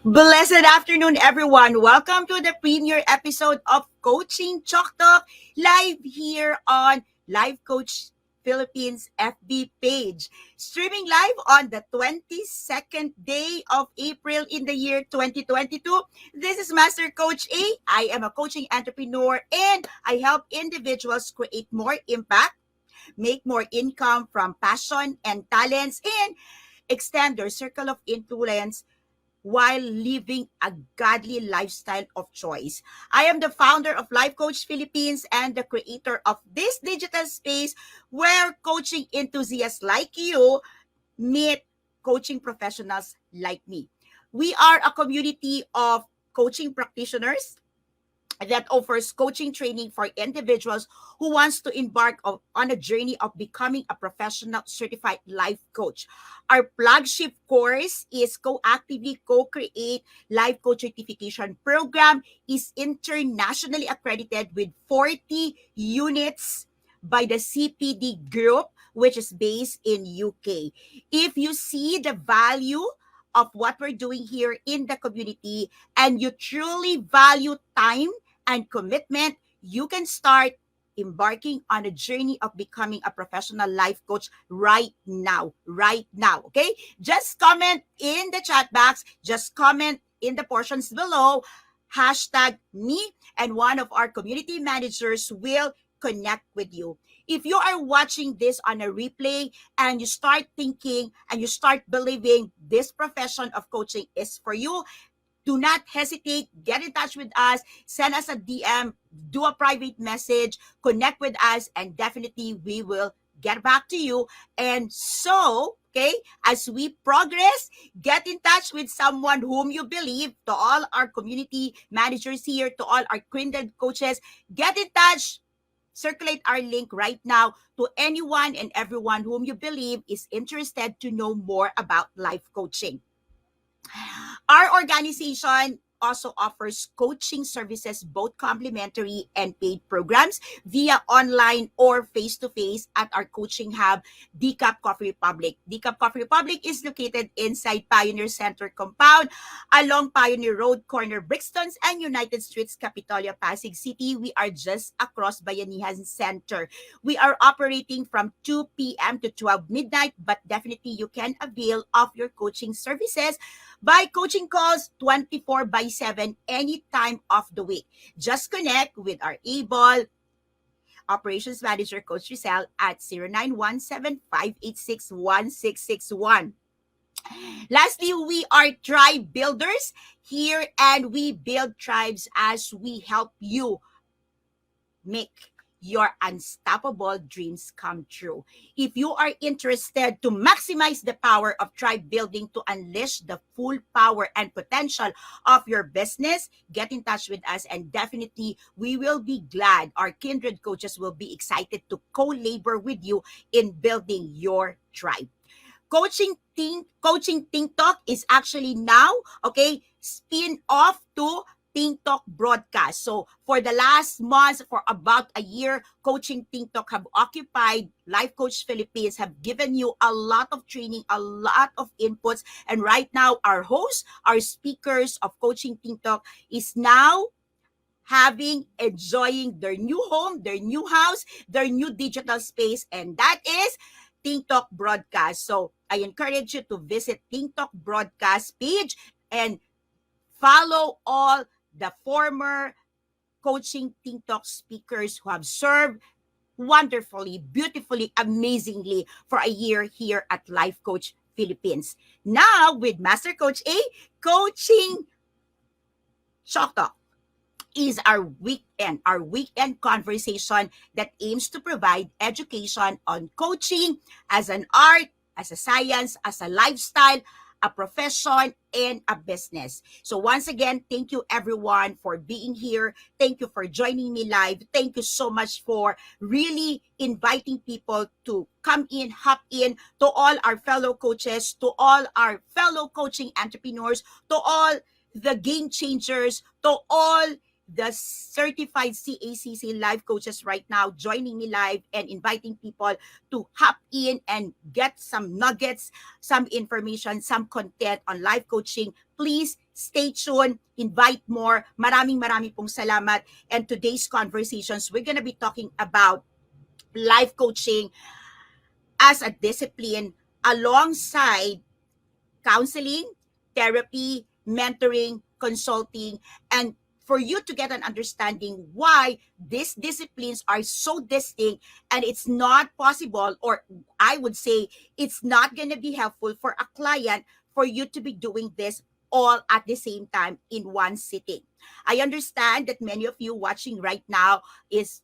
Blessed afternoon, everyone. Welcome to the premiere episode of Coaching Chalk Talk, live here on Live Coach Philippines FB page. Streaming live on the 22nd day of April in the year 2022. This is Master Coach A. I am a coaching entrepreneur and I help individuals create more impact, make more income from passion and talents, and extend their circle of influence while living a godly lifestyle of choice. I am the founder of Life Coach Philippines and the creator of this digital space where coaching enthusiasts like you meet coaching professionals like me. We are a community of coaching practitioners that offers coaching training for individuals who wants to on a journey of becoming a professional certified life coach. Our flagship course is Co-Actively Co-Create Life Coach Certification Program is internationally accredited with 40 units by the CPD Group, which is based in UK. If you see the value of what we're doing here in the community and you truly value time and commitment, you can start embarking on a journey of becoming a professional life coach right now. Right now, okay? Just comment in the chat box, just comment in the portions below, hashtag me, and one of our community managers will connect with you. If you are watching this on a replay and you start thinking and you start believing this profession of coaching is for you, do not hesitate. Get in touch with us. Send us a DM. Do a private message. Connect with us. And definitely we will get back to you. And so, okay, as we progress, get in touch with someone whom you believe. To all our community managers here, to all our kindred coaches, get in touch. Circulate our link right now to anyone and everyone whom you believe is interested to know more about life coaching. Our organization also offers coaching services, both complimentary and paid programs via online or face-to-face at our coaching hub, Decaf Coffee Republic. Decaf Coffee Republic is located inside Pioneer Center compound along Pioneer Road, corner Brixtons and United Streets, Capitolia, Pasig City. We are just across Bayanihan Center. We are operating from 2 p.m. to 12 midnight, but definitely you can avail of your coaching services by coaching calls 24/7 any time of the week. Just connect with our able operations manager, Coach Rizal, at 0917-586-1661. Lastly, we are tribe builders here and we build tribes as we help you make your unstoppable dreams come true. If you are interested to maximize the power of tribe building to unleash the full power and potential of your business, get in touch with us and definitely we will be glad. Our kindred coaches will be excited to co-labor with you in building your tribe. Coaching Think Talk is actually now, okay, spin off to Think Talk broadcast. So for the last months, for about a year, Coaching Think Talk have occupied Life Coach Philippines, have given you a lot of training, a lot of inputs. And right now, our hosts, our speakers of Coaching Think Talk is now enjoying their new home, their new house, their new digital space, and that is Think Talk Broadcast. So I encourage you to visit Think Talk Broadcast page and follow all the former coaching Think Talk speakers who have served wonderfully, beautifully, amazingly for a year here at Life Coach Philippines. Now with Master Coach A, Coaching Chalk Talk is our weekend conversation that aims to provide education on coaching as an art, as a science, as a lifestyle, a profession, and a business. So once again, thank you everyone for being here. Thank you for joining me live. Thank you so much for really inviting people to come in, hop in, to all our fellow coaches, to all our fellow coaching entrepreneurs, to all the game changers, to all the certified CACC life coaches right now joining me live and inviting people to hop in and get some nuggets, some information, some content on life coaching. Please stay tuned, invite more. Maraming pong salamat. And today's conversations, we're gonna be talking about life coaching as a discipline alongside counseling, therapy, mentoring, consulting, and for you to get an understanding why these disciplines are so distinct and it's not possible, or I would say it's not going to be helpful for a client for you to be doing this all at the same time in one sitting. I understand that many of you watching right now is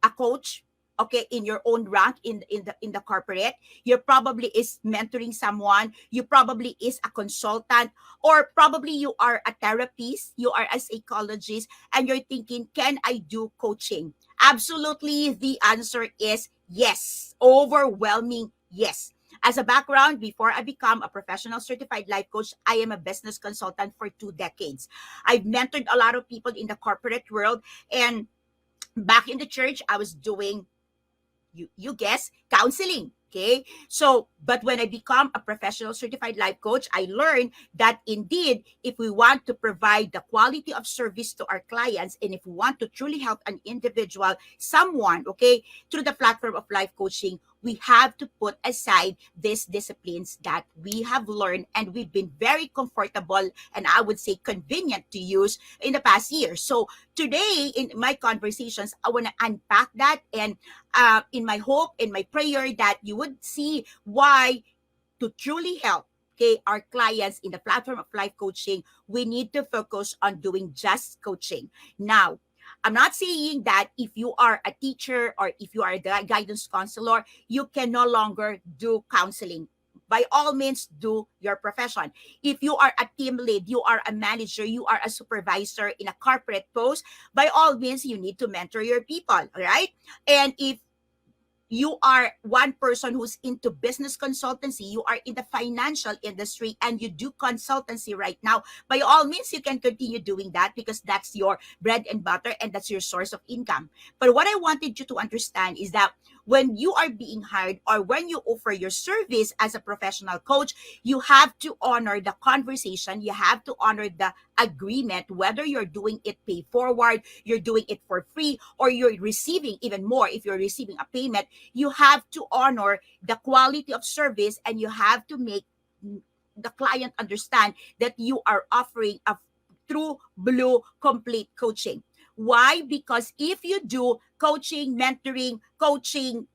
a coach, okay, in your own rank in the corporate. You probably is mentoring someone, you probably is a consultant, or probably you are a therapist, you are a psychologist, and you're thinking, can I do coaching? Absolutely, the answer is yes. Overwhelming yes. As a background, before I become a professional certified life coach, I am a business consultant for 2 decades. I've mentored a lot of people in the corporate world, and back in the church, I was doing, you guess, counseling. Okay. So, but when I become a professional certified life coach, I learned that indeed, if we want to provide the quality of service to our clients, and if we want to truly help an individual, someone, okay, through the platform of life coaching, we have to put aside these disciplines that we have learned and we've been very comfortable and I would say convenient to use in the past year. So today in my conversations, I want to unpack that, and in my hope, in my prayer, that you would see why to truly help, okay, our clients in the platform of life coaching, we need to focus on doing just coaching. Now, I'm not saying that if you are a teacher or if you are a guidance counselor, you can no longer do counseling. By all means, do your profession. If you are a team lead, you are a manager, you are a supervisor in a corporate post, by all means, you need to mentor your people, all right? And if you are one person who's into business consultancy, you are in the financial industry and you do consultancy right now, by all means, you can continue doing that because that's your bread and butter and that's your source of income. But what I wanted you to understand is that when you are being hired or when you offer your service as a professional coach, you have to honor the conversation, you have to honor the agreement, whether you're doing it pay forward, you're doing it for free, or you're receiving even more if you're receiving a payment. You have to honor the quality of service and you have to make the client understand that you are offering a true blue complete coaching. Why? Because if you do coaching, mentoring, coaching,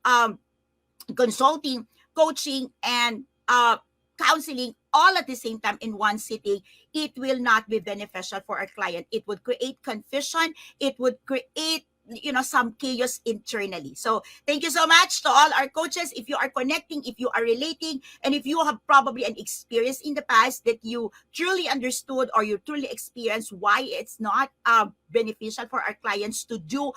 consulting, coaching, and counseling all at the same time in one sitting, it will not be beneficial for our client. It would create confusion. It would create some chaos internally. So thank you so much to all our coaches. If you are connecting, if you are relating, and if you have probably an experience in the past that you truly understood or you truly experienced why it's not beneficial for our clients to do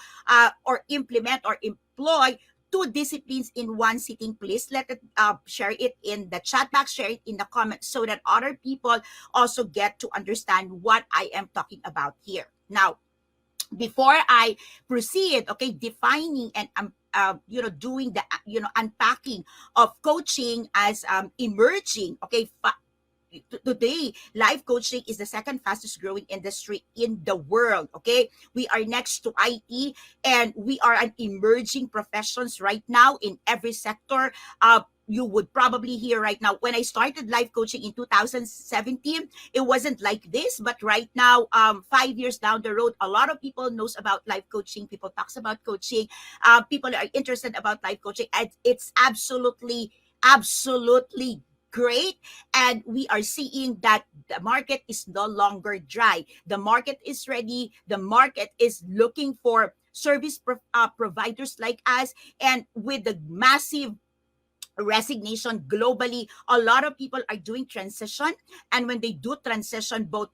or implement or employ 2 disciplines in one sitting, please let it share it in the chat box, share it in the comments so that other people also get to understand what I am talking about here. Now, before I proceed, okay, defining and doing the unpacking of coaching as emerging, okay, today, life coaching is the second fastest growing industry in the world. Okay, we are next to IT, and we are an emerging professions right now in every sector. You would probably hear right now, when I started life coaching in 2017, it wasn't like this, but right now, 5 years down the road, a lot of people knows about life coaching. People talks about coaching. People are interested about life coaching, and it's absolutely great. And we are seeing that the market is no longer dry. The market is ready. The market is looking for service providers like us. And with the massive resignation globally, a lot of people are doing transition. And when they do transition, both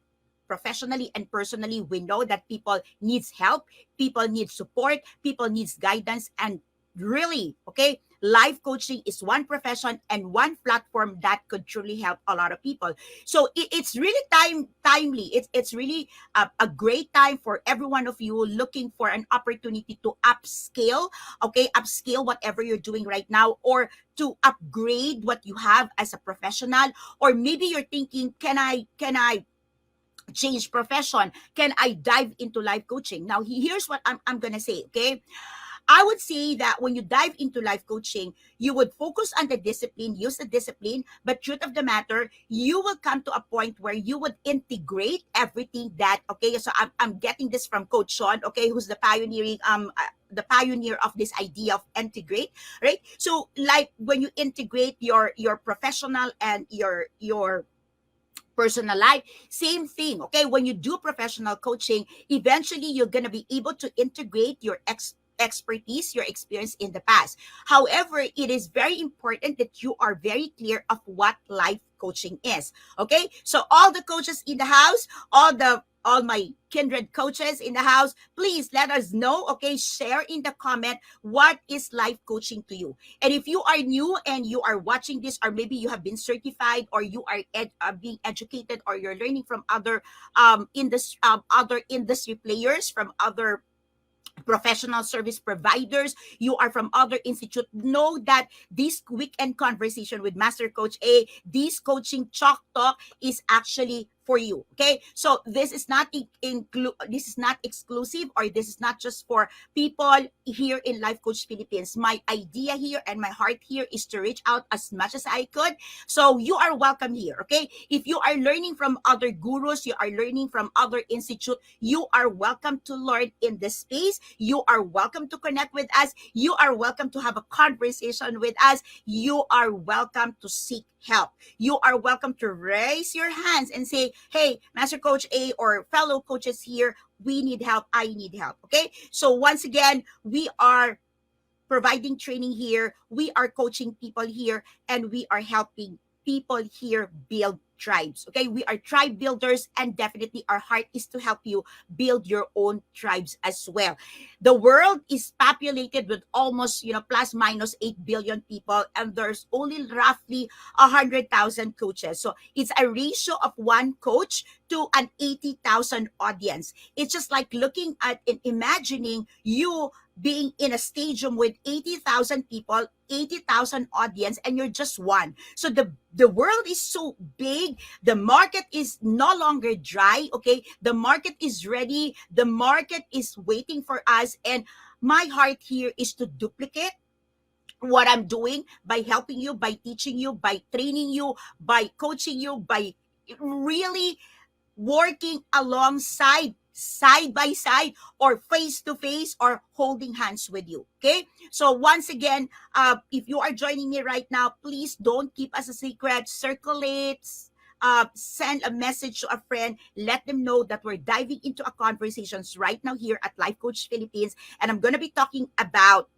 professionally and personally, we know that people needs help, people need support, people needs guidance, and really, okay, life coaching is one profession and one platform that could truly help a lot of people. So it's really timely. It's really a great time for every one of you looking for an opportunity to upscale, okay, upscale whatever you're doing right now, or to upgrade what you have as a professional. Or maybe you're thinking, can I change profession? Can I dive into life coaching? Now, here's what I'm going to say, okay? I would say that when you dive into life coaching, you would focus on the discipline, use the discipline, but truth of the matter, you will come to a point where you would integrate everything that, okay, so I'm getting this from Coach Sean, okay, who's the pioneer of this idea of integrate, right? So like when you integrate your professional and your personal life, same thing, okay? When you do professional coaching, eventually you're going to be able to integrate your expertise, your experience in the past. However, it is very important that you are very clear of what life coaching is, okay? So all the coaches in the house, all my kindred coaches in the house, please let us know, okay? Share in the comment, what is life coaching to you? And if you are new and you are watching this, or maybe you have been certified, or you are being educated, or you're learning from other industry players, from other professional service providers, you are from other institute, know that this weekend conversation with Master Coach A, this coaching chalk talk is actually for you. Okay, so this is not this is not exclusive, or this is not just for people here in Life Coach Philippines. My idea here and my heart here is to reach out as much as I could. So you are welcome here. Okay, if you are learning from other gurus, you are learning from other institute, you are welcome to learn in this space. You are welcome to connect with us. You are welcome to have a conversation with us. You are welcome to seek help. You are welcome to raise your hands and say, hey, Master Coach A or fellow coaches here, we need help. I need help. Okay. So once again, we are providing training here. We are coaching people here, and we are helping people here build tribes. Okay, we are tribe builders, and definitely our heart is to help you build your own tribes as well. The world is populated with almost, plus minus 8 billion people, and there's only roughly 100,000 coaches. So it's a ratio of one coach to an 80,000 audience. It's just like looking at and imagining you being in a stadium with 80,000 people, 80,000 audience, and you're just one. So the world is so big. The market is no longer dry, okay? The market is ready. The market is waiting for us. And my heart here is to duplicate what I'm doing by helping you, by teaching you, by training you, by coaching you, by really working alongside, side by side, or face to face, or holding hands with you. Okay, so once again, if you are joining me right now, please don't keep us a secret. Circulate, send a message to a friend, let them know that we're diving into a conversations right now here at Life Coach Philippines, and I'm going to be talking about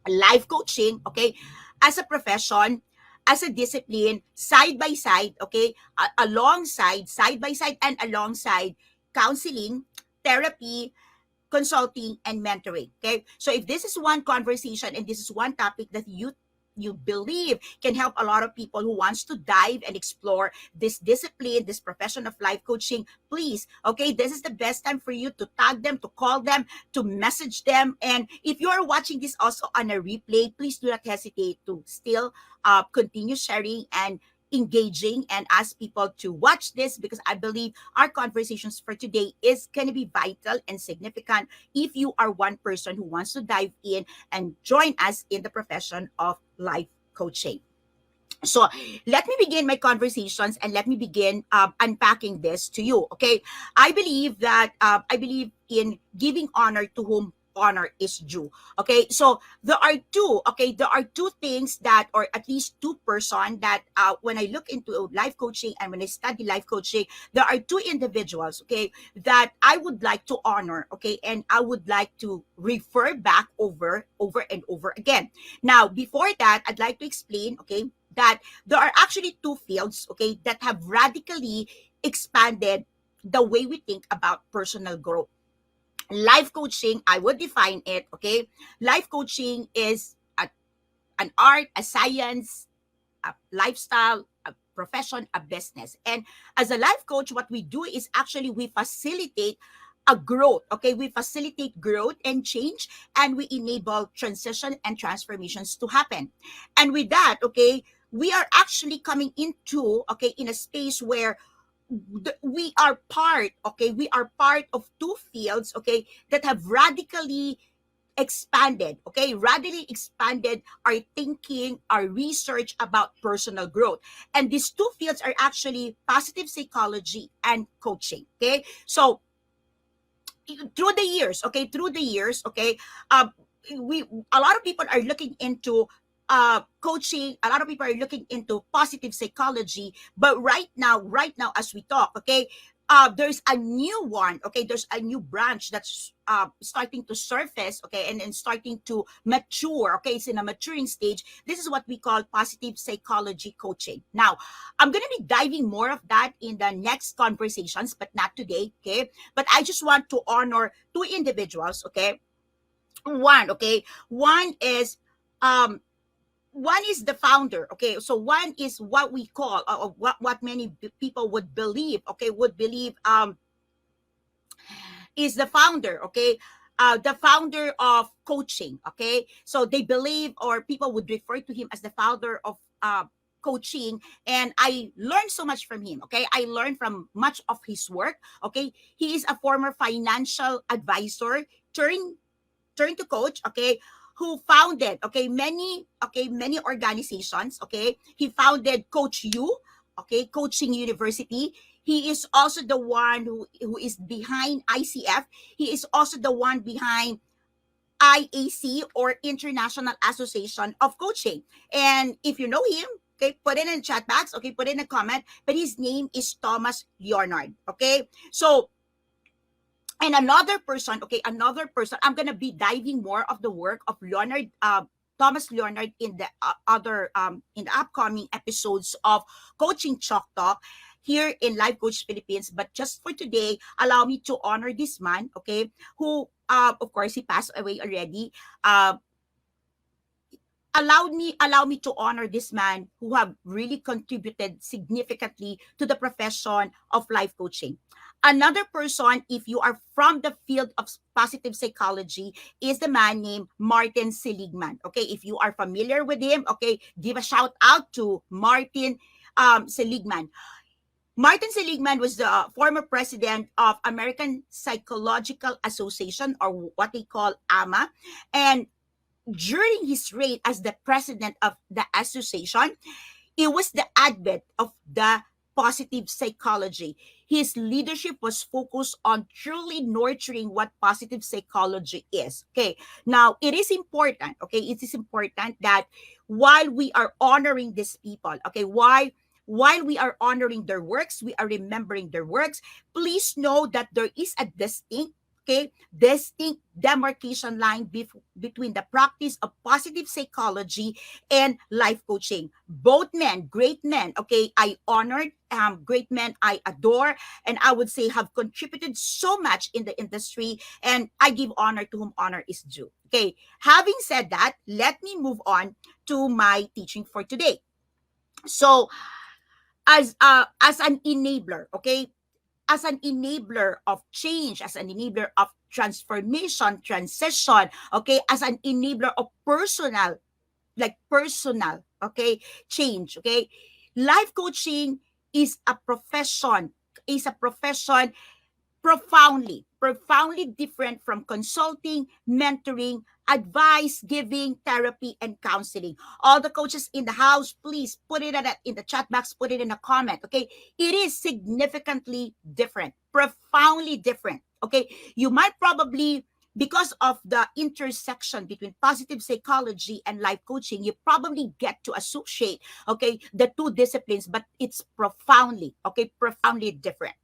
life coaching, okay, as a profession, as a discipline, side by side, okay, alongside, side by side, and alongside counseling, therapy, consulting, and mentoring. Okay, so if this is one conversation and this is one topic that you believe can help a lot of people who wants to dive and explore this discipline, this profession of life coaching, please, okay, this is the best time for you to tag them, to call them, to message them. And if you are watching this also on a replay, please do not hesitate to still continue sharing and engaging, and ask people to watch this, because I believe our conversations for today is going to be vital and significant if you are one person who wants to dive in and join us in the profession of life coaching. So let me begin my conversations, and let me begin unpacking this to you. Okay, I believe in giving honor to whom honor is due. Okay, so there are two things that, or at least two person that, when I look into life coaching and when I study life coaching, there are two individuals, okay, that I would like to honor, okay, and I would like to refer back over and over again. Now, before that, I'd like to explain, okay, that there are actually two fields, okay, that have radically expanded the way we think about personal growth. Life coaching, I would define it, okay? Life coaching is an art, a science, a lifestyle, a profession, a business. And as a life coach, what we do is actually we facilitate a growth, okay? We facilitate growth and change, and we enable transition and transformations to happen. And with that, okay, we are actually coming into, okay, in a space where we are part, okay, we are part of two fields, okay, that have radically expanded, okay, radically expanded our thinking, our research about personal growth. And these two fields are actually positive psychology and coaching, okay? So through the years, okay, through the years, okay, uh, we a lot of people are looking into coaching. A lot of people are looking into positive psychology, but right now, as we talk, okay, there's a new one, okay, there's a new branch that's starting to surface, okay, and starting to mature, okay, it's in a maturing stage. This is what we call positive psychology coaching. Now, I'm going to be diving more of that in the next conversations, but not today, okay? But I just want to honor two individuals, okay? One, okay, um one is the founder, okay? So one is what we call, what many people would believe, okay, would believe is the founder, okay? The founder of coaching, okay? So they believe, or people would refer to him as the founder of coaching. And I learned so much from him, okay? I learned from much of his work, okay? He is a former financial advisor turned to coach, okay, who founded, many organizations, okay. He founded Coach U, okay, Coaching University. He is also the one who is behind ICF. He is also the one behind IAC, or International Association of Coaching. And if you know him, okay, put it in the chat box, okay, put it in a comment. But his name is Thomas Leonard, okay. So, and another person, I'm gonna be diving more of the work of Leonard, Thomas Leonard, in the other in the upcoming episodes of Coaching Chalk Talk here in Life Coach Philippines. But just for today, allow me to honor this man, okay, who of course he passed away already. Allow me to honor this man who have really contributed significantly to the profession of life coaching. Another person, if you are from the field of positive psychology, is the man named Martin Seligman. Okay, if you are familiar with him, okay, give a shout out to Martin Seligman. Martin Seligman was the former president of American Psychological Association, or what they call AMA. And during his reign as the president of the association, it was the advent of the positive psychology. His leadership was focused on truly nurturing what positive psychology is. Okay. Now, it is important, okay, it is important that while we are honoring these people, okay, while we are honoring their works, we are remembering their works, please know that there is a distinct demarcation line between the practice of positive psychology and life coaching. Both men, great men, okay, I honored, great men I adore, and I would say have contributed so much in the industry, and I give honor to whom honor is due. Okay, having said that, let me move on to my teaching for today. So, as an enabler, okay, as an enabler of change, as an enabler of transformation, transition, okay, as an enabler of personal, okay, change, okay. Life coaching is a profession, is a profession profoundly different from consulting, mentoring, advice giving, therapy, and counseling. All the coaches in the house, please put it in the chat box, put it in a comment, okay? It is significantly different, profoundly different, okay? You might probably, because of the intersection between positive psychology and life coaching, you probably get to associate, okay, the two disciplines, but it's profoundly different.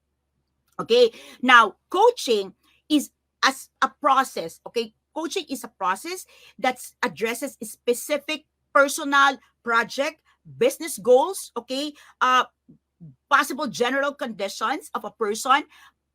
Okay. Now, coaching is as a process. Okay. Coaching is a process that addresses specific personal project, business goals. Okay. Possible general conditions of a person,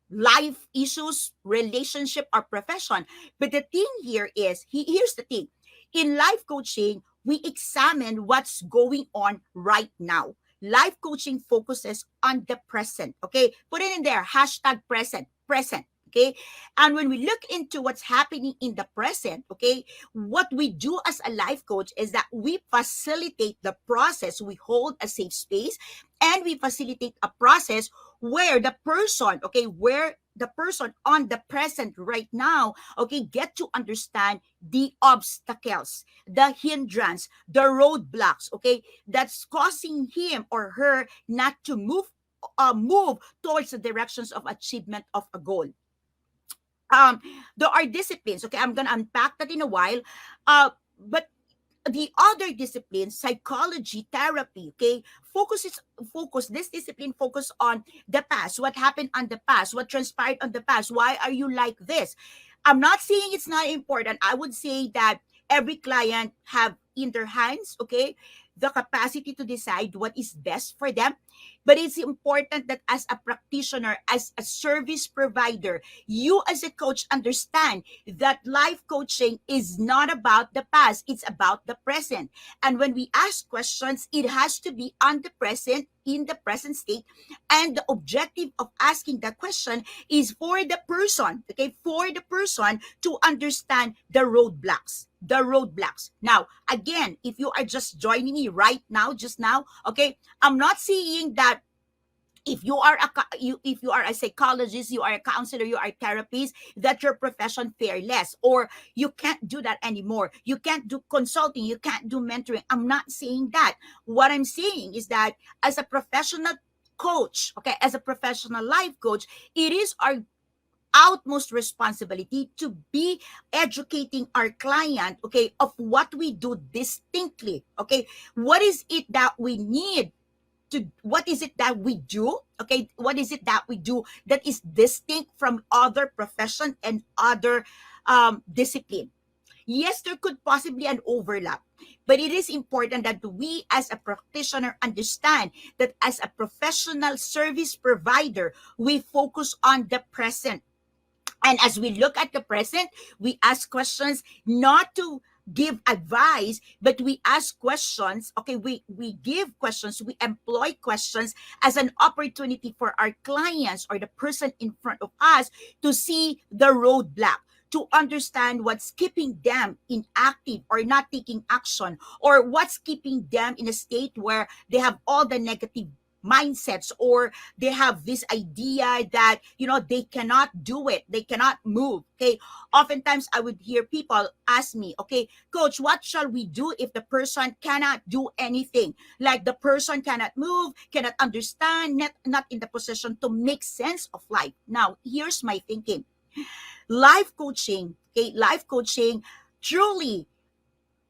life issues, relationship, or profession. But the thing here is, here's the thing. In life coaching, we examine what's going on right now. Life coaching focuses on the present. Okay, put it in there. Hashtag present. Present. Okay, and when we look into what's happening in the present, okay, what we do as a life coach is that we facilitate the process. We hold a safe space, and we facilitate a process where the person, okay, where the person on the present right now, okay, get to understand the obstacles, the hindrance, the roadblocks, okay, that's causing him or her not to move towards the directions of achievement of a goal. um there are disciplines, okay, I'm gonna unpack that in a while. But the other discipline, psychology, therapy, okay, this discipline focus on the past, what happened on the past, what transpired on the past, why are you like this. I'm not saying it's not important. I would say that every client have in their hands, okay, the capacity to decide what is best for them. But it's important that as a practitioner, as a service provider, you as a coach understand that life coaching is not about the past, it's about the present. And when we ask questions, it has to be on the present, in the present state. And the objective of asking that question is for the person, okay, for the person to understand the roadblocks. The roadblocks. Now, again, if you are just joining me right now, just now, okay, I'm not saying that if you are if you are a psychologist, you are a counselor, you are a therapist, that your profession fare less, or you can't do that anymore, you can't do consulting, you can't do mentoring. I'm not saying that. What I'm saying is that as a professional coach, okay, as a professional life coach, it is our utmost responsibility to be educating our client, okay, of what we do distinctly, okay, what is it that we need to, what is it that we do, okay, what is it that we do that is distinct from other profession and other discipline. Yes, there could possibly an overlap, but it is important that we as a practitioner understand that as a professional service provider, we focus on the present. And as we look at the present, we ask questions not to give advice, but we ask questions, okay, we give questions, we employ questions as an opportunity for our clients or the person in front of us to see the roadblock, to understand what's keeping them inactive or not taking action, or what's keeping them in a state where they have all the negative mindsets, or they have this idea that they cannot do it, they cannot move. Okay, oftentimes I would hear people ask me, okay, coach, what shall we do if the person cannot do anything, like the person cannot move, cannot understand, not in the position to make sense of life. Now here's my thinking. Life coaching, okay, life coaching truly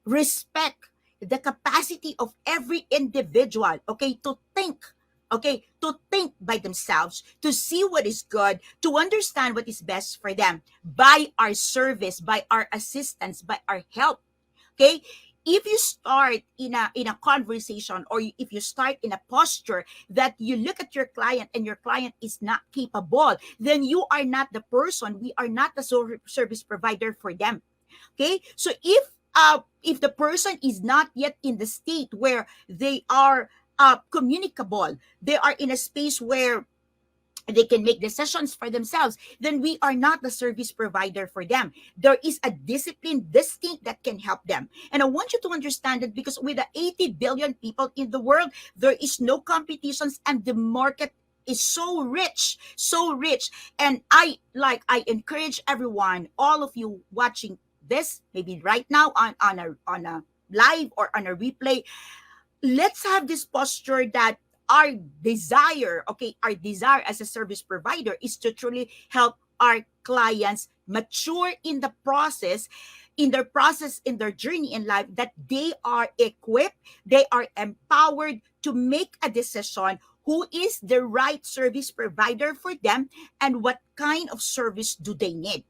respect the capacity of every individual, okay, to think, okay, to think by themselves, to see what is good, to understand what is best for them by our service, by our assistance, by our help. Okay, if you start in a conversation, or if you start in a posture that you look at your client and your client is not capable, then you are not the person, we are not the service provider for them. Okay, so if the person is not yet in the state where they are communicable, they are in a space where they can make decisions for themselves, then we are not the service provider for them. There is a discipline distinct that can help them. And I want you to understand that, because with the 80 billion people in the world, there is no competitions, and the market is so rich, so rich. And I encourage everyone, all of you watching this, maybe right now on a live or on a replay, let's have this posture that our desire, okay, our desire as a service provider is to truly help our clients mature in the process, in their journey in life, that they are equipped, they are empowered to make a decision who is the right service provider for them, and what kind of service do they need.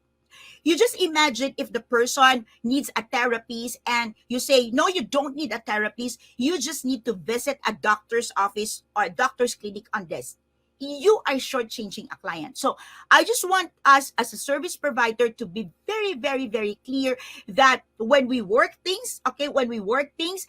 You just imagine if the person needs a therapist and you say, no, you don't need a therapist. You just need to visit a doctor's office or a doctor's clinic on this. you are shortchanging a client. So I just want us as a service provider to be very, very, very clear that when we work things, okay, when we work things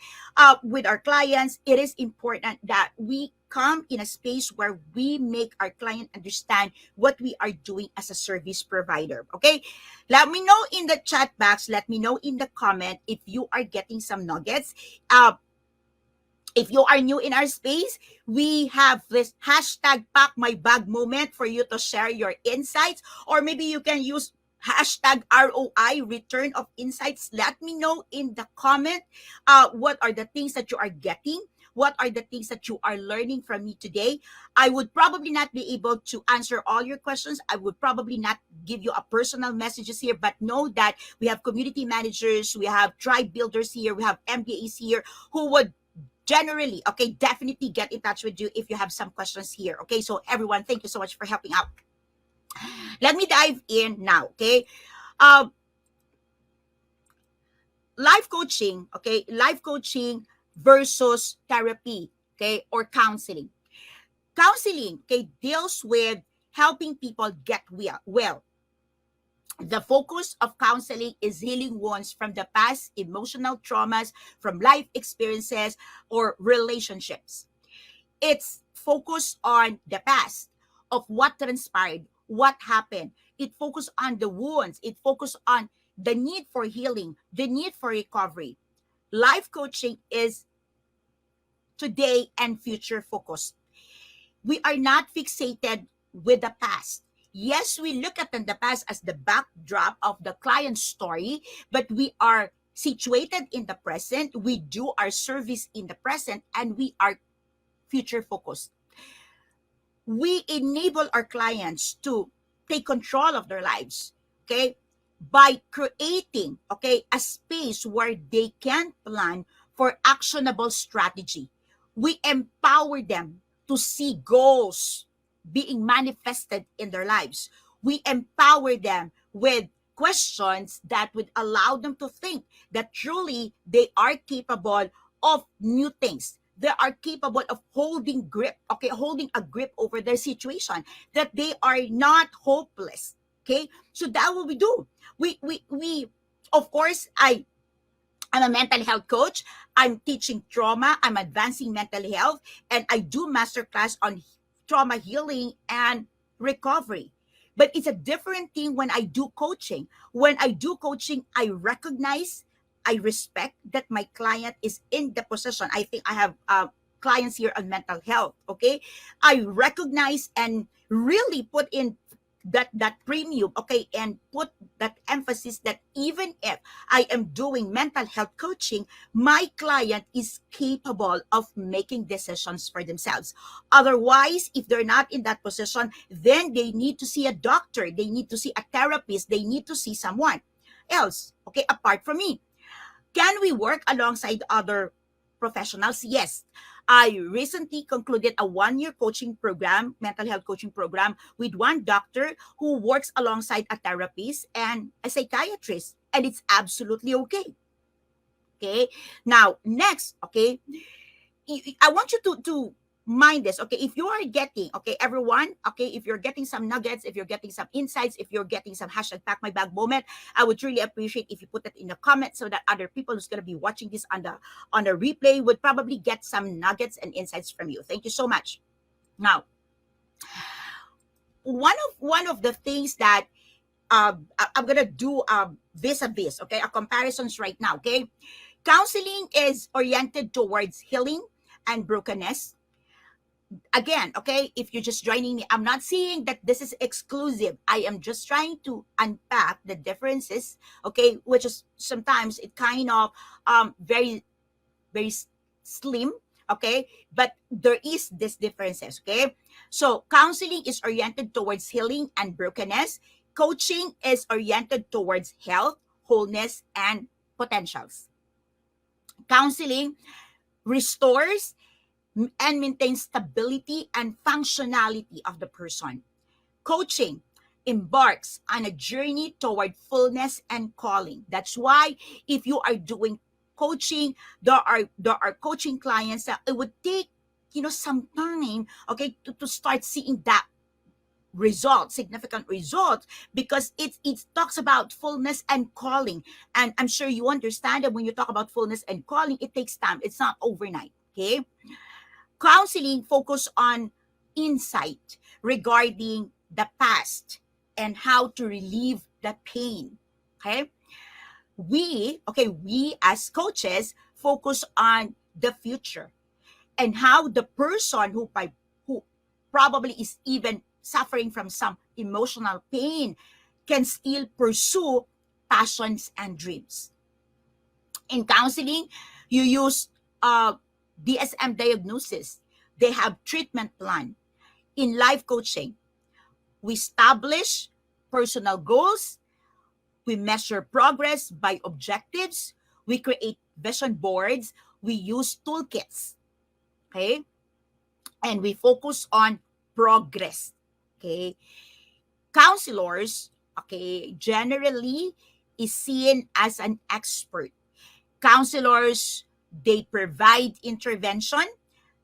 with our clients, it is important that we come in a space where we make our client understand what we are doing as a service provider. Okay, let me know in the chat box, let me know in the comment if you are getting some nuggets. If you are new in our space, we have this hashtag pack my bag moment for you to share your insights, or maybe you can use hashtag ROI return of insights. Let me know in the comment what are the things that you are getting. What are the things that you are learning from me today? I would probably not be able to answer all your questions. I would probably not give you a personal messages here, but know that we have community managers, we have tribe builders here, we have MBAs here who would generally, okay, definitely get in touch with you if you have some questions here. Okay, so everyone, thank you so much for helping out. Let me dive in now. Okay, um, life coaching. Okay, life coaching versus therapy. Okay, or counseling. Counseling, okay, deals with helping people get well. The focus of counseling is healing wounds from the past, emotional traumas, from life experiences, or relationships. It's focused on the past of what transpired, what happened. It focused on the wounds. It focused on the need for healing, the need for recovery. Life coaching is today and future focused. We are not fixated with the past. Yes, we look at the past as the backdrop of the client's story, but we are situated in the present. We do our service in the present, and we are future focused. We enable our clients to take control of their lives, okay, by creating, okay, a space where they can plan for actionable strategy. We empower them to see goals being manifested in their lives. We empower them with questions that would allow them to think that truly they are capable of new things. They are capable of holding grip, okay, holding a grip over their situation, that they are not hopeless. Okay, so that what we do. We of course, I'm a mental health coach. I'm teaching trauma. I'm advancing mental health, and I do masterclass on trauma healing and recovery. But it's a different thing when I do coaching. When I do coaching, I recognize, I respect that my client is in the position. I think I have clients here on mental health. Okay, I recognize and really put in that premium, okay, and put that emphasis that even if I am doing mental health coaching, my client is capable of making decisions for themselves. Otherwise, if they're not in that position, then they need to see a doctor, they need to see a therapist, they need to see someone else, okay, apart from me. Can we work alongside other professionals? Yes. I recently concluded a 1-year coaching program, mental health coaching program, with one doctor who works alongside a therapist and a psychiatrist. And it's absolutely okay. Okay. Now, next, okay, I want you to mind this. Okay, if you are getting, okay, everyone, okay, if you're getting some nuggets, if you're getting some insights, if you're getting some hashtag pack my bag moment, I would really appreciate if you put it in the comments so that other people who's going to be watching this on the replay would probably get some nuggets and insights from you. Thank you so much. Now, one of the things that I'm gonna do vis-a-vis, okay, a comparisons right now. Okay, counseling is oriented towards healing and brokenness. Again, okay, if you're just joining me, I'm not saying that this is exclusive. I am just trying to unpack the differences, okay, which is sometimes it kind of very, very slim, okay, but there is this differences. Okay, so counseling is oriented towards healing and brokenness. Coaching is oriented towards health, wholeness, and potentials. Counseling restores and maintain stability and functionality of the person. Coaching embarks on a journey toward fullness and calling. That's why if you are doing coaching, there are coaching clients that it would take some time, okay, to start seeing that result, significant result, because it talks about fullness and calling. And I'm sure you understand that when you talk about fullness and calling, it takes time. It's not overnight. Okay. Counseling focus on insight regarding the past and how to relieve the pain. Okay. We as coaches focus on the future and how the person who probably is even suffering from some emotional pain can still pursue passions and dreams. In counseling, you use DSM diagnosis. They have treatment plan. In life coaching, we establish personal goals, we measure progress by objectives, we create vision boards, we use toolkits, okay? And we focus on progress. Okay. Counselors, okay, generally is seen as an expert. Counselors, they provide intervention,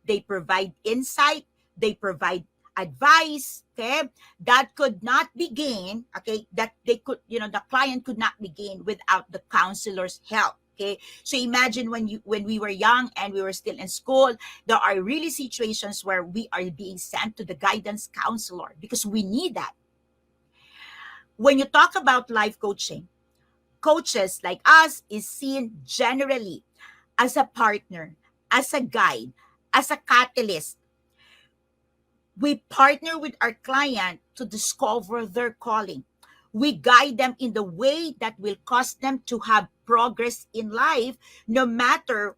they provide insight, they provide advice, okay, that could not be gained, okay, that they could, the client could not be gained without the counselor's help. Okay, so imagine when we were young and we were still in school, there are really situations where we are being sent to the guidance counselor because we need that. When you talk about life coaching, coaches like us is seen generally as a partner, as a guide, as a catalyst. We partner with our client to discover their calling. We guide them in the way that will cause them to have progress in life, no matter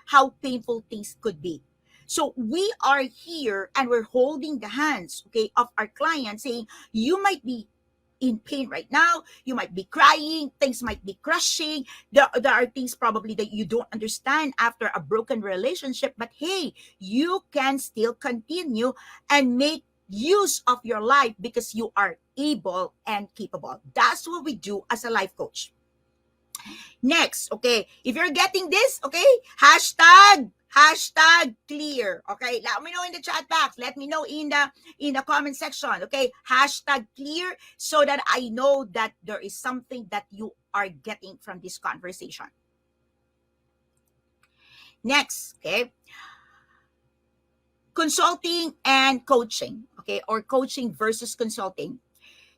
how painful things could be. So we are here and we're holding the hands, okay, of our client saying, you might be in pain right now. You might be crying. Things might be crushing. There are things probably that you don't understand after a broken relationship. But hey, you can still continue and make use of your life because you are able and capable. That's what we do as a life coach. Next, okay, if you're getting this, okay, hashtag clear. Okay, let me know in the chat box. Let me know in the comment section. Okay, hashtag clear so that I know that there is something that you are getting from this conversation. Next, okay, consulting and coaching. Okay, or coaching versus consulting.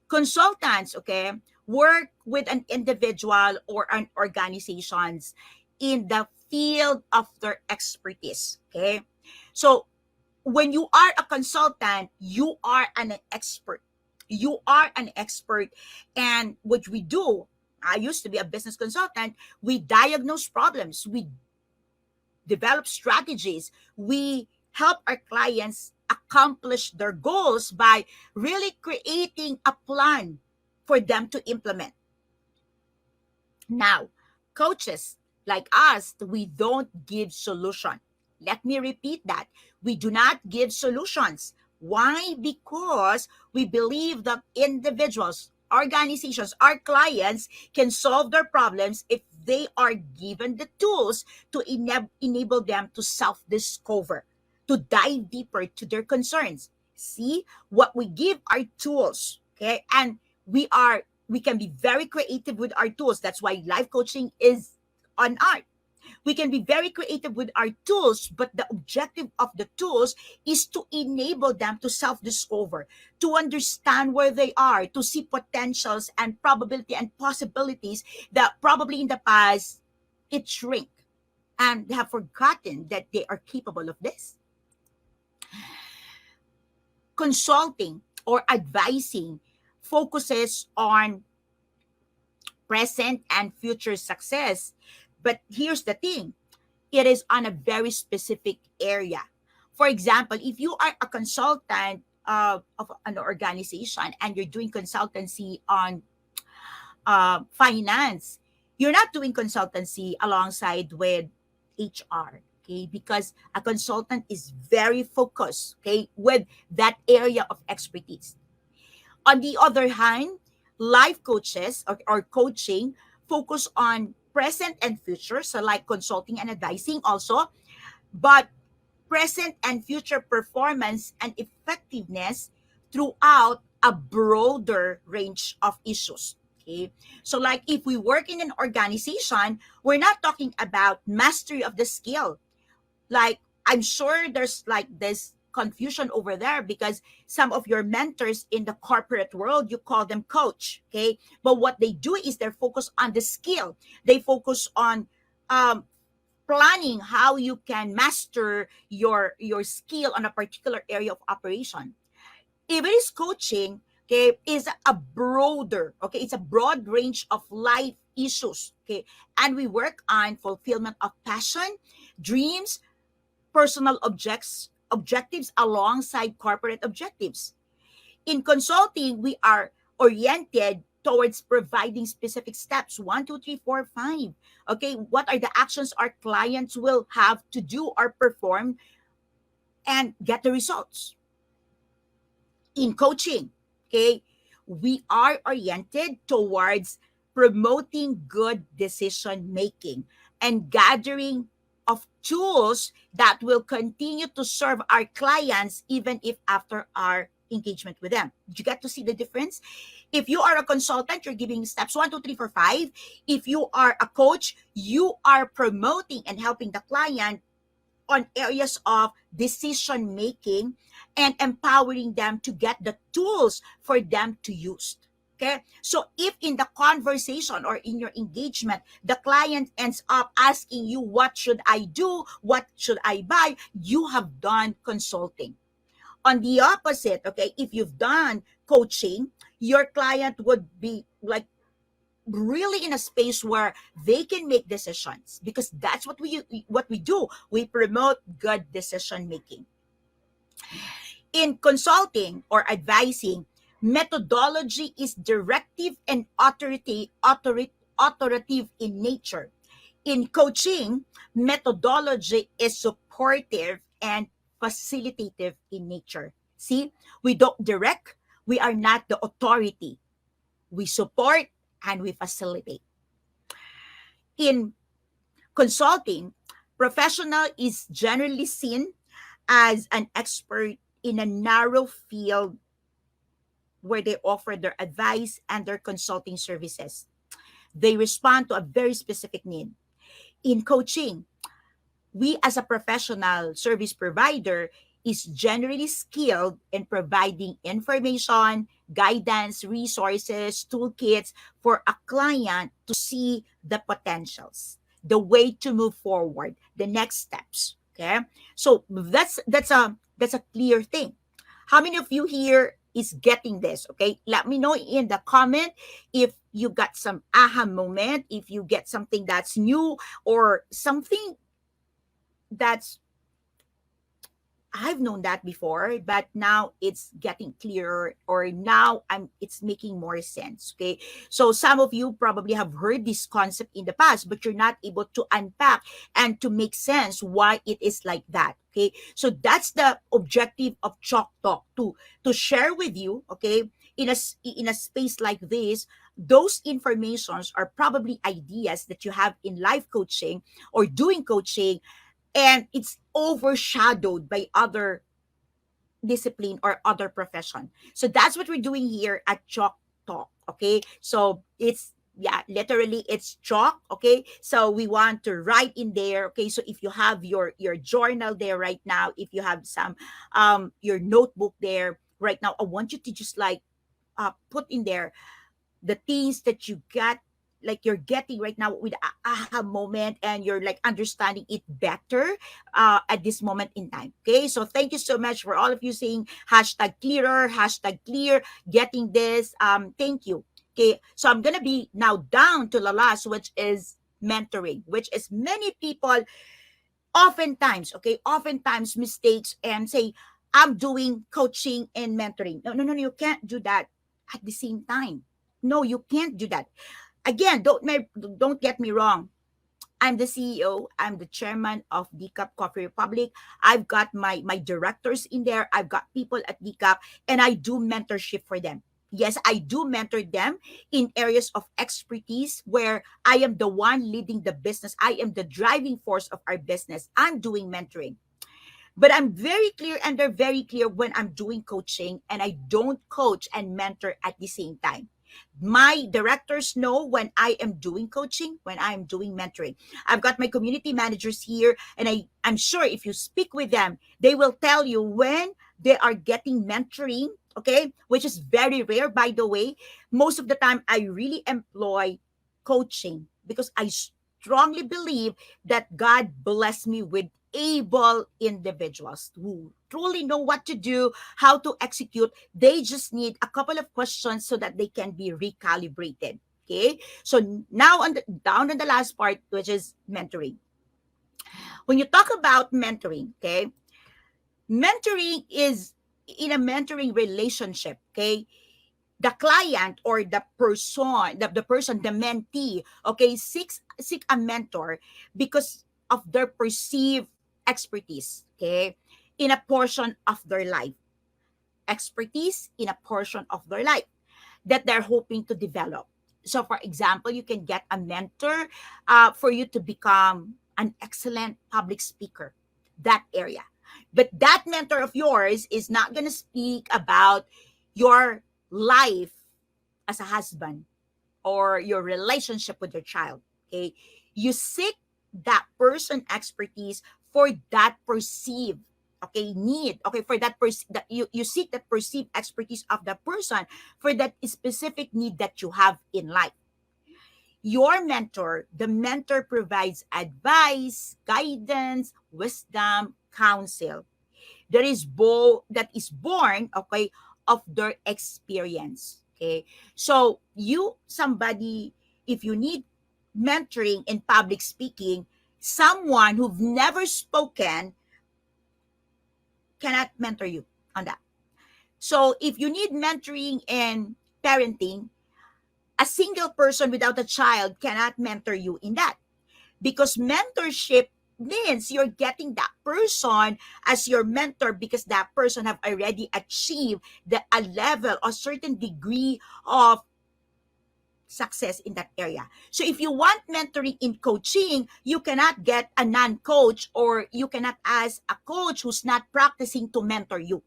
Consultants, okay, work with an individual or an organizations in the field of their expertise. Okay. So when you are a consultant, you are an expert. You are an expert. And what we do, I used to be a business consultant, we diagnose problems, we develop strategies, we help our clients accomplish their goals by really creating a plan for them to implement. Now, coaches like us, we don't give solution. Let me repeat that. We do not give solutions. Why? Because we believe that individuals, organizations, our clients can solve their problems if they are given the tools to enable them to self-discover, to dive deeper to their concerns. See, what we give are tools, okay? And we can be very creative with our tools. That's why life coaching is an art. We can be very creative with our tools, but the objective of the tools is to enable them to self-discover, to understand where they are, to see potentials and probability and possibilities that probably in the past it shrink and they have forgotten that they are capable of this. Consulting or advising focuses on present and future success. But here's the thing, it is on a very specific area. For example, if you are a consultant of an organization and you're doing consultancy on finance, you're not doing consultancy alongside with HR. Okay, because a consultant is very focused, okay, with that area of expertise. On the other hand, life coaches or coaching focus on present and future, so like consulting and advising also, but present and future performance and effectiveness throughout a broader range of issues. Okay. So, like if we work in an organization, we're not talking about mastery of the skill. Like, I'm sure there's like this confusion over there because some of your mentors in the corporate world, you call them coach. Okay. But what they do is they're focused on the skill, they focus on um, planning how you can master your skill on a particular area of operation. If it is coaching, okay, is a broader, okay, it's a broad range of life issues, okay, and we work on fulfillment of passion, dreams, personal objectives alongside corporate objectives. In consulting, we are oriented towards providing specific steps, 1, 2, 3, 4, 5. Okay, what are the actions our clients will have to do or perform and get the results? In coaching, okay, we are oriented towards promoting good decision making and gathering of tools that will continue to serve our clients even if after our engagement with them. Did you get to see the difference? If you are a consultant, you're giving steps 1, 2, 3, 4, 5. If you are a coach, you are promoting and helping the client on areas of decision making and empowering them to get the tools for them to use. Okay. So if in the conversation or in your engagement, the client ends up asking you, what should I do? What should I buy? You have done consulting. On the opposite, okay, if you've done coaching, your client would be like really in a space where they can make decisions because that's what we do. We promote good decision making. In consulting or advising, methodology is directive and authoritative in nature. In coaching, methodology is supportive and facilitative in nature. See, we don't direct, we are not the authority. We support and we facilitate. In consulting, professional is generally seen as an expert in a narrow field where they offer their advice and their consulting services. They respond to a very specific need. In coaching, we as a professional service provider is generally skilled in providing information, guidance, resources, toolkits for a client to see the potentials, the way to move forward, the next steps. Okay, so that's a clear thing. How many of you here is getting this? Okay, let me know in the comment if you got some aha moment, if you get something that's new or something that's I've known that before, but now it's getting clearer, or now it's making more sense. Okay. So some of you probably have heard this concept in the past, but you're not able to unpack and to make sense why it is like that. Okay. So that's the objective of Chalk Talk to share with you, okay, in a space like this. Those informations are probably ideas that you have in life coaching or doing coaching, and it's overshadowed by other discipline or other profession. So that's what we're doing here at Chalk Talk. Okay. So it's, yeah, literally it's chalk. Okay. So we want to write in there. Okay. So if you have your journal there right now, if you have some your notebook there right now, I want you to just like put in there the things that you got, like you're getting right now with aha moment, and you're like understanding it better at this moment in time. Okay, so thank you so much for all of you saying hashtag clearer, hashtag clear, getting this. Thank you. Okay, so I'm gonna be now down to the last, which is mentoring, which is many people oftentimes, okay, oftentimes mistakes and say, I'm doing coaching and mentoring. No, no, no, you can't do that at the same time. No, you can't do that. Again, don't get me wrong. I'm the CEO. I'm the chairman of Decaf Coffee Republic. I've got my directors in there. I've got people at Decaf, and I do mentorship for them. Yes, I do mentor them in areas of expertise where I am the one leading the business. I am the driving force of our business. I'm doing mentoring. But I'm very clear, and they're very clear when I'm doing coaching, and I don't coach and mentor at the same time. My directors know when I am doing coaching, when I'm doing mentoring. I've got my community managers here, and I'm sure if you speak with them, they will tell you when they are getting mentoring, okay, which is very rare, by the way. Most of the time, I really employ coaching because I strongly believe that God blessed me with able individuals who truly know what to do, how to execute. They just need a couple of questions so that they can be recalibrated. Okay. So now down on the last part, which is mentoring. When you talk about mentoring, okay, mentoring is in a mentoring relationship, okay, the client or the person, the mentee, okay, seek a mentor because of their perceived expertise, okay, in a portion of their life, expertise in a portion of their life that they're hoping to develop. So, for example, you can get a mentor for you to become an excellent public speaker, that area. But that mentor of yours is not going to speak about your life as a husband or your relationship with your child. Okay. You seek that person expertise for that perceived, okay, need, okay, for that you seek that perceived expertise of the person for that specific need that you have in life. Your mentor, the mentor provides advice, guidance, wisdom, counsel that is born, okay, of their experience. Okay. So you somebody, if you need mentoring in public speaking, someone who've never spoken cannot mentor you on that. So if you need mentoring in parenting, a single person without a child cannot mentor you in that, because mentorship means you're getting that person as your mentor because that person have already achieved a level, a certain degree of success in that area. So if you want mentoring in coaching, you cannot get a non-coach, or you cannot ask a coach who's not practicing to mentor you.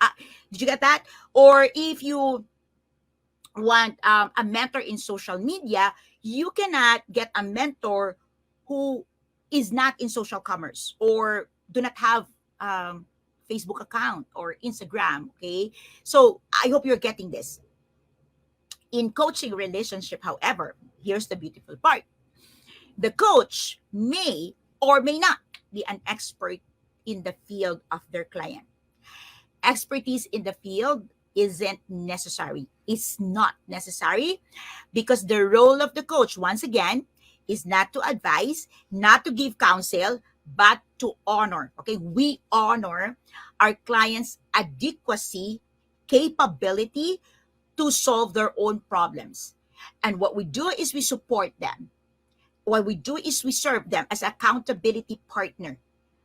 uh, did you get that? Or if you want a mentor in social media, you cannot get a mentor who is not in social commerce or do not have um, Facebook account or Instagram. Okay, so I hope you're getting this. In coaching relationship, however, here's the beautiful part: the coach may or may not be an expert in the field of their client. Expertise in the field isn't necessary. It's not necessary because the role of the coach, once again, is not to advise, not to give counsel, but to honor. Okay, we honor our clients' adequacy, capability to solve their own problems. And what we do is we support them. What we do is we serve them as accountability partner.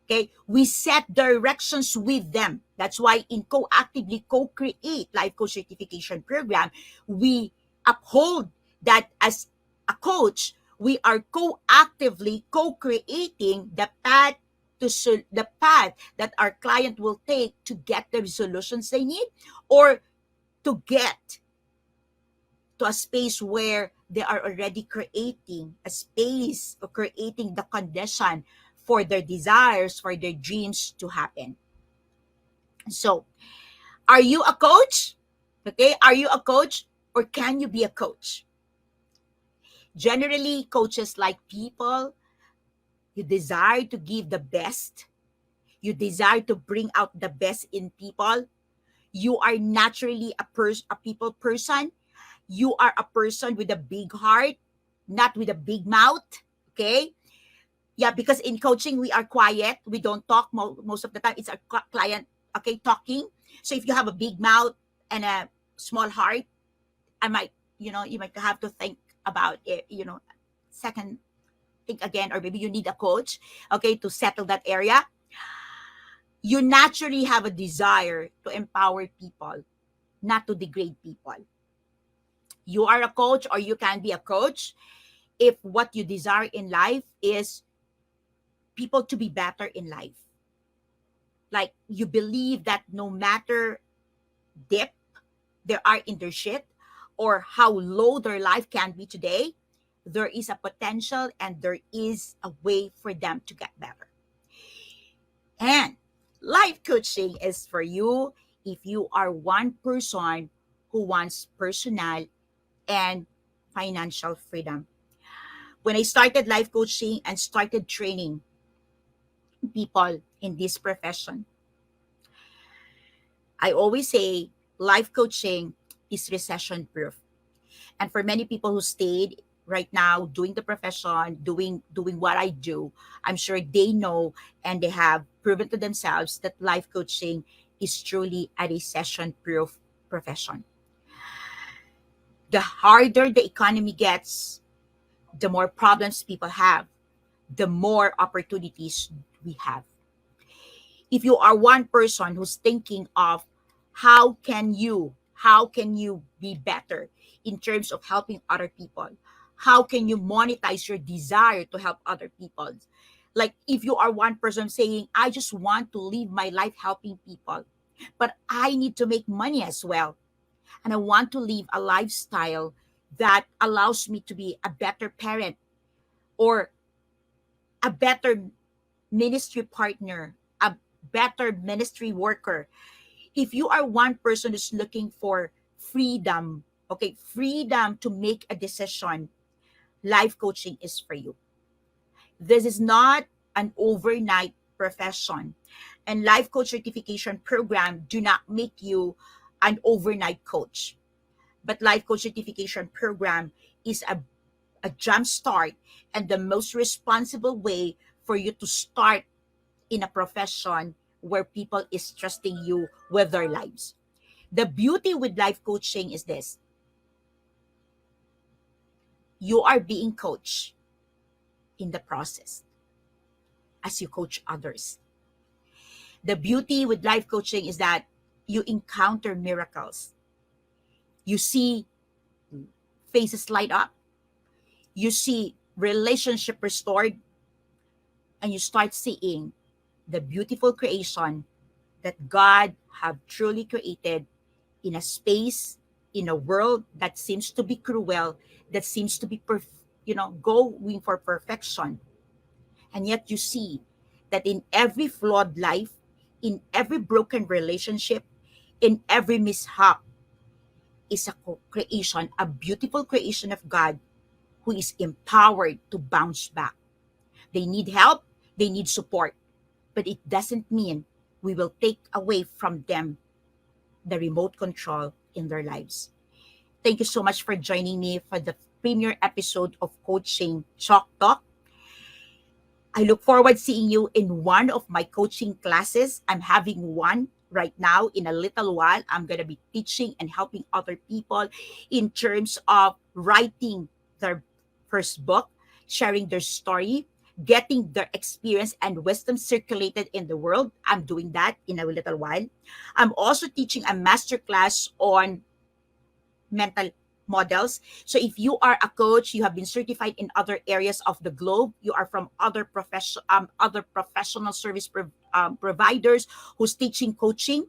Okay, we set directions with them. That's why in co-actively co-create life coach certification program, we uphold that as a coach, we are co-actively co-creating the path that our client will take to get the solutions they need, or to get to a space where they are already creating a space or creating the condition for their desires, for their dreams to happen. So, are you a coach? Okay, are you a coach, or can you be a coach? Generally, coaches like people, you desire to give the best, you desire to bring out the best in people. You are naturally a people person. You are a person with a big heart, not with a big mouth. Okay, yeah, because in coaching we are quiet, we don't talk most of the time. It's our client, okay, talking. So if you have a big mouth and a small heart, I might, you might have to think about it, second, think again, or maybe you need a coach, okay, to settle that area. You naturally have a desire to empower people, not to degrade people. You are a coach, or you can be a coach if what you desire in life is people to be better in life. Like you believe that no matter dip they are in their shit or how low their life can be today, there is a potential and there is a way for them to get better. And life coaching is for you if you are one person who wants personal and financial freedom. When I started life coaching and started training people in this profession, I always say life coaching is recession proof. And for many people who stayed right now doing the profession, doing what I do, I'm sure they know and they have proven to themselves that life coaching is truly a recession proof profession. The harder the economy gets, the more problems people have, the more opportunities we have. If you are one person who's thinking of how can you be better in terms of helping other people, how can you monetize your desire to help other people, like if you are one person saying I just want to live my life helping people, but I need to make money as well, and I want to live a lifestyle that allows me to be a better parent or a better ministry partner, a better ministry worker. If you are one person who's looking for freedom, okay, freedom to make a decision, life coaching is for you. This is not an overnight profession. And life coach certification program do not make you an overnight coach. But life coach certification program is a jump start and the most responsible way for you to start in a profession where people is trusting you with their lives. The beauty with life coaching is this: you are being coached in the process as you coach others. The beauty with life coaching is that you encounter miracles. You see faces light up, you see relationship restored, and you start seeing the beautiful creation that God have truly created in a space, in a world that seems to be cruel, that seems to be going for perfection. And yet you see that in every flawed life, in every broken relationship, in every mishap is a creation, a beautiful creation of God who is empowered to bounce back. They need help, they need support, but it doesn't mean we will take away from them the remote control in their lives. Thank you so much for joining me for the premiere episode of Coaching Chalk Talk. I look forward seeing you in one of my coaching classes. I'm having one right now. In a little while, I'm going to be teaching and helping other people in terms of writing their first book, sharing their story, getting their experience and wisdom circulated in the world. I'm doing that in a little while. I'm also teaching a masterclass on mental models. So if you are a coach, you have been certified in other areas of the globe, you are from other professional service providers who's teaching coaching,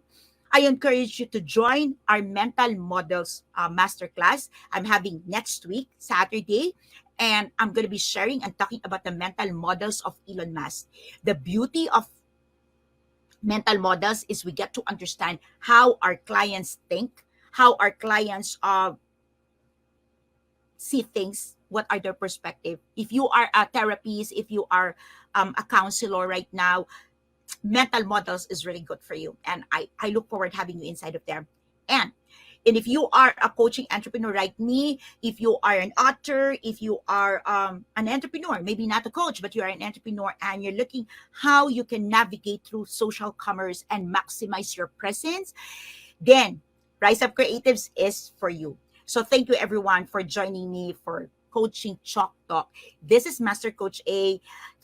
I encourage you to join our mental models masterclass. I'm having next week, Saturday, and I'm going to be sharing and talking about the mental models of Elon Musk. The beauty of mental models is we get to understand how our clients think, how our clients see things, what are their perspective. If you are a therapist, if you are a counselor right now, mental models is really good for you. And I look forward having you inside of there. And if you are a coaching entrepreneur like me, if you are an author, if you are an entrepreneur, maybe not a coach, but you are an entrepreneur and you're looking how you can navigate through social commerce and maximize your presence, then Rise Up Creatives is for you. So thank you everyone for joining me for Coaching Chalk Talk. This is Master Coach A.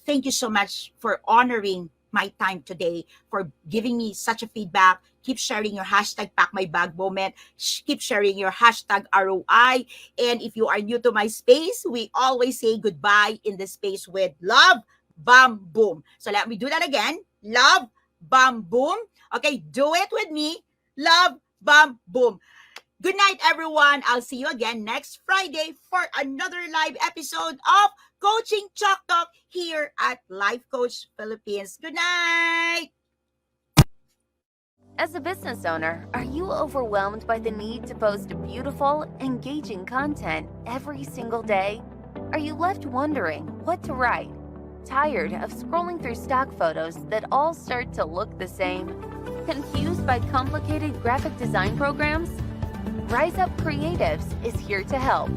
Thank you so much for honoring my time today, for giving me such a feedback. Keep sharing your hashtag Pack My Bag moment. Keep sharing your hashtag ROI. And if you are new to my space, we always say goodbye in the space with love, bam, boom. So let me do that again. Love, bam, boom. Okay, do it with me. Love, bam, boom. Good night, everyone. I'll see you again next Friday for another live episode of Coaching Chalk Talk here at Life Coach Philippines. Good night. As a business owner, are you overwhelmed by the need to post beautiful, engaging content every single day? Are you left wondering what to write? Tired of scrolling through stock photos that all start to look the same? Confused by complicated graphic design programs? Rise Up Creatives is here to help.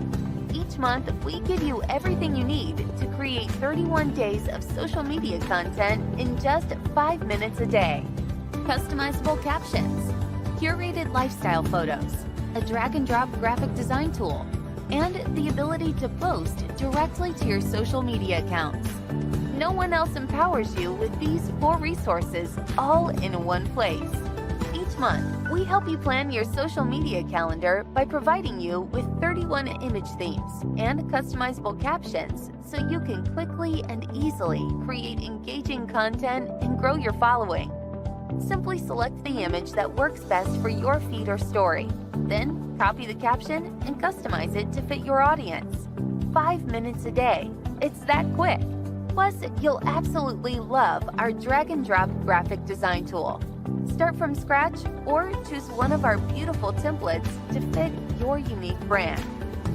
Each month, we give you everything you need to create 31 days of social media content in just 5 minutes a day. Customizable captions, curated lifestyle photos, a drag-and-drop graphic design tool, and the ability to post directly to your social media accounts. No one else empowers you with these 4 resources all in one place. Each month, we help you plan your social media calendar by providing you with 31 image themes and customizable captions so you can quickly and easily create engaging content and grow your following. Simply select the image that works best for your feed or story. Then, copy the caption and customize it to fit your audience. 5 minutes a day. It's that quick. Plus, you'll absolutely love our drag-and-drop graphic design tool. Start from scratch or choose one of our beautiful templates to fit your unique brand.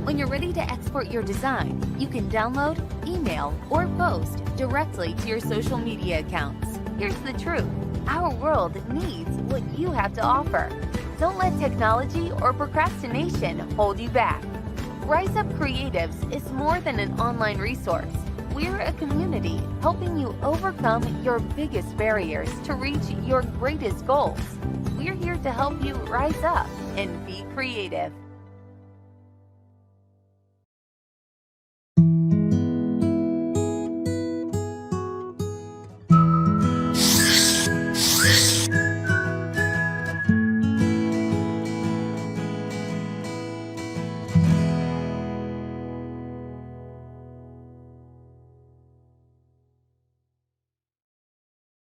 When you're ready to export your design, you can download, email, or post directly to your social media accounts. Here's the truth. Our world needs what you have to offer. Don't let technology or procrastination hold you back. Rise Up Creatives is more than an online resource. We're a community helping you overcome your biggest barriers to reach your greatest goals. We're here to help you rise up and be creative.